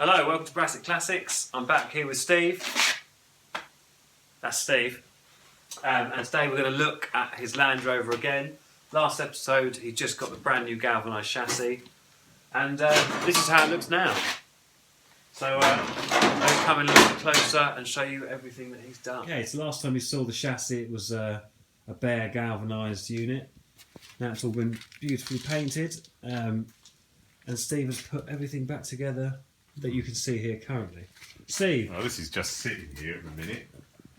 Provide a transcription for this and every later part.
Hello, welcome to Brassic Classics. I'm back here with Steve. That's Steve. And today we're going to look at his Land Rover again. Last episode he just got the brand new galvanised chassis. And this is how it looks now. So let's come and look closer and show you everything that he's done. Okay, so last time we saw the chassis it was a bare galvanised unit. Now it's all been beautifully painted. And Steve has put everything back together that you can see here currently. Steve. Well, this is just sitting here at the minute.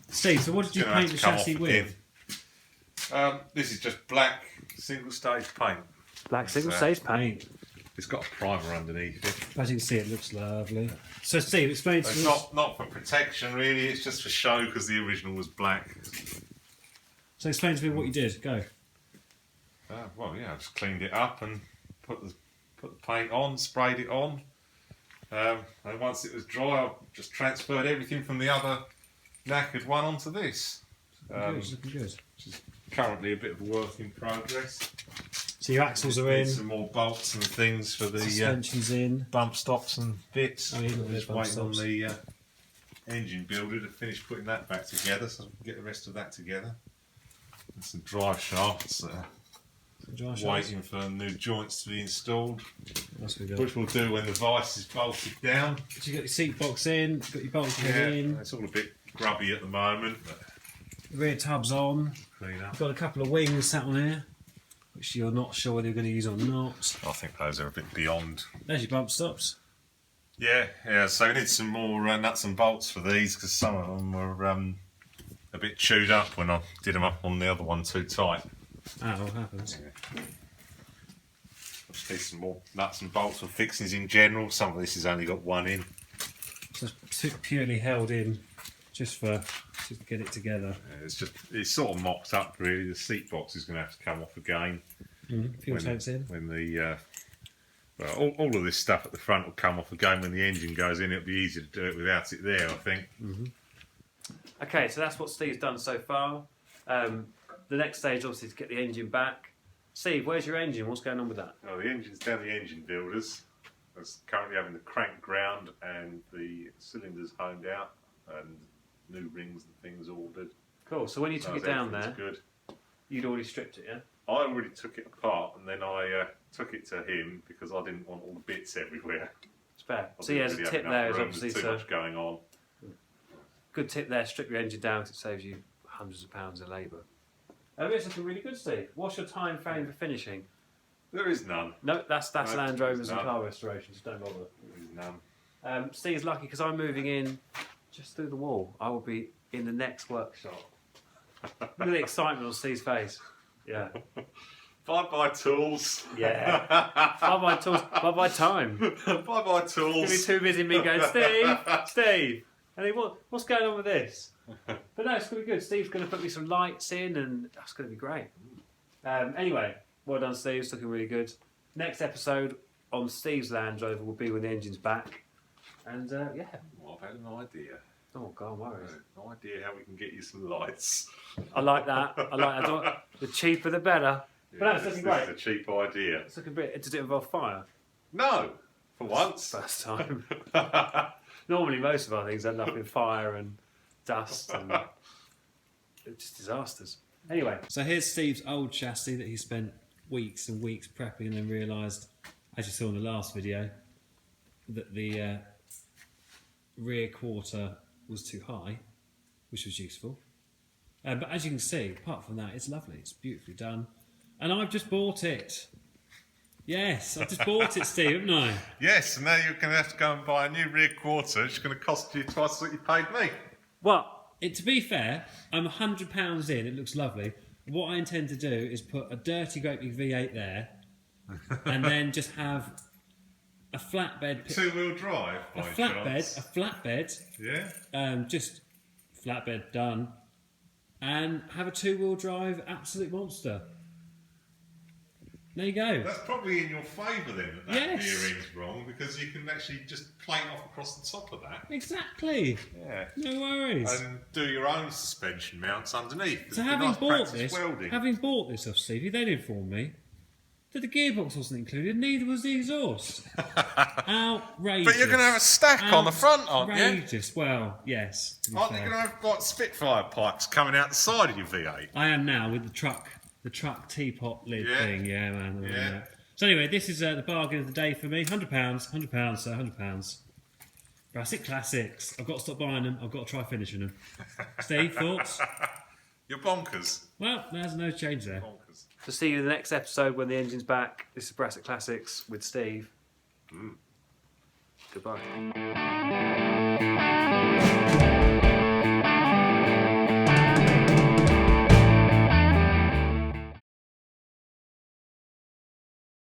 Steve, so what did you paint the chassis with? This is just black single stage paint. Black single stage paint. It's got a primer underneath it. As you can see, it looks lovely. So Steve, explain to It's me. not for protection really, it's just for show because the original was black. So explain to me what you did. Go. Well, yeah, I just cleaned it up and put the paint on, sprayed it on. And once it was dry, I just transferred everything from the other knackered one onto this. Looking good. Which is currently a bit of a work in progress. So your axles are Need in. some more bolts and things for the Suspension's in. bump stops and bits. Oh, yeah, Just bump waiting on stops. the engine builder to finish putting that back together, so we can get the rest of that together. And some drive shafts that are waiting for new joints to be installed, which we'll do when the vice is bolted down. So you got your seat box in, got your bolt head in, It's all a bit grubby at the moment, but the rear tub's on. clean up. You've got a couple of wings sat on here, which you're not sure whether you're going to use or not. I think those are a bit beyond. There's your bump stops. Yeah. So we need some more nuts and bolts for these because some of them were a bit chewed up when I did them up on the other one too tight. Ah, what happens? Yeah. Just need some more nuts and bolts and fixings in general. Some of this has only got one in. So it's purely held in just to get it together. Yeah, it's sort of mocked up really. The seat box is going to have to come off again. Fuel tank's in. When the all of this stuff at the front will come off again when the engine goes in. It'll be easier to do it without it there, I think. Okay, so that's what Steve's done so far. The next stage obviously is to get the engine back. Steve, where's your engine? What's going on with that? Oh, the engine's down the engine builders. It's currently having the crank ground and the cylinders honed out and new rings and things ordered. Cool, so when you took it down there, good. you'd already stripped it, yeah? I already took it apart and then I took it to him because I didn't want all the bits everywhere. It's fair. I So yeah, didn't there's a really tip have there enough is room, obviously there's too much going on. good tip there, strip your engine down because it saves you hundreds of pounds of labour. It's looking really good, Steve. What's your time frame for finishing? There is none. No, that's No, Land Rovers and none. car restorations, don't bother. There is none. Steve's lucky because I'm moving in just through the wall. I will be in the next workshop. Look at the excitement on Steve's face. Yeah. Bye-bye tools. Yeah. Bye-bye tools. Bye-bye time. Bye-bye You'll tools. be too busy me going, Steve. And he, what's going on with this? But no, it's going to be good. Steve's going to put me some lights in and that's going to be great. Anyway, well done, Steve. It's looking really good. Next episode on Steve's Land Rover will be when the engine's back. And yeah. Well, I've had an idea. Oh, God, I'm worried. No idea how we can get you some lights. I like that. The cheaper the better. But no, it's looking great. This is a cheap idea. It's looking great. Does it involve fire? No, for once. First time. Normally, most of our things end up in fire and dust and it's just disasters. Anyway. So here's Steve's old chassis that he spent weeks and weeks prepping and then realised, as you saw in the last video, that the rear quarter was too high, which was useful. But as you can see, apart from that, it's lovely. It's beautifully done. And I've just bought it. Yes, I've just bought it, Steve, haven't I? Yes, and now you're going to have to go and buy a new rear quarter. It's going to cost you twice what you paid me. Well, To be fair, I'm £100 in. It looks lovely. What I intend to do is put a dirty great big V8 there, and then just have a flatbed. Two-wheel drive. A by flatbed. chance. A flatbed. Yeah. Just flatbed done, and have a two-wheel drive absolute monster. There you go. That's probably in your favour then that Yes. rear end's wrong because you can actually just plane off across the top of that. Exactly. Yeah. No worries. And do your own suspension mounts underneath. So It'd be having nice bought practice this, welding. having bought this off Stevie, they didn't inform me. That the gearbox wasn't included, neither was the exhaust. Outrageous. But you're going to have a stack on the front, aren't you? Outrageous. Well, yes. Aren't you going to have like Spitfire pipes coming out the side of your V8? I am now with the truck teapot lid thing. Yeah, man. Yeah. So anyway, this is the bargain of the day for me. £100, £100, so £100. Brassic Classics. I've got to stop buying them. I've got to try finishing them. Steve, thoughts? You're bonkers. Well, there's no change there. Bonkers. So see you in the next episode when the engine's back. This is Brassic Classics with Steve. Goodbye.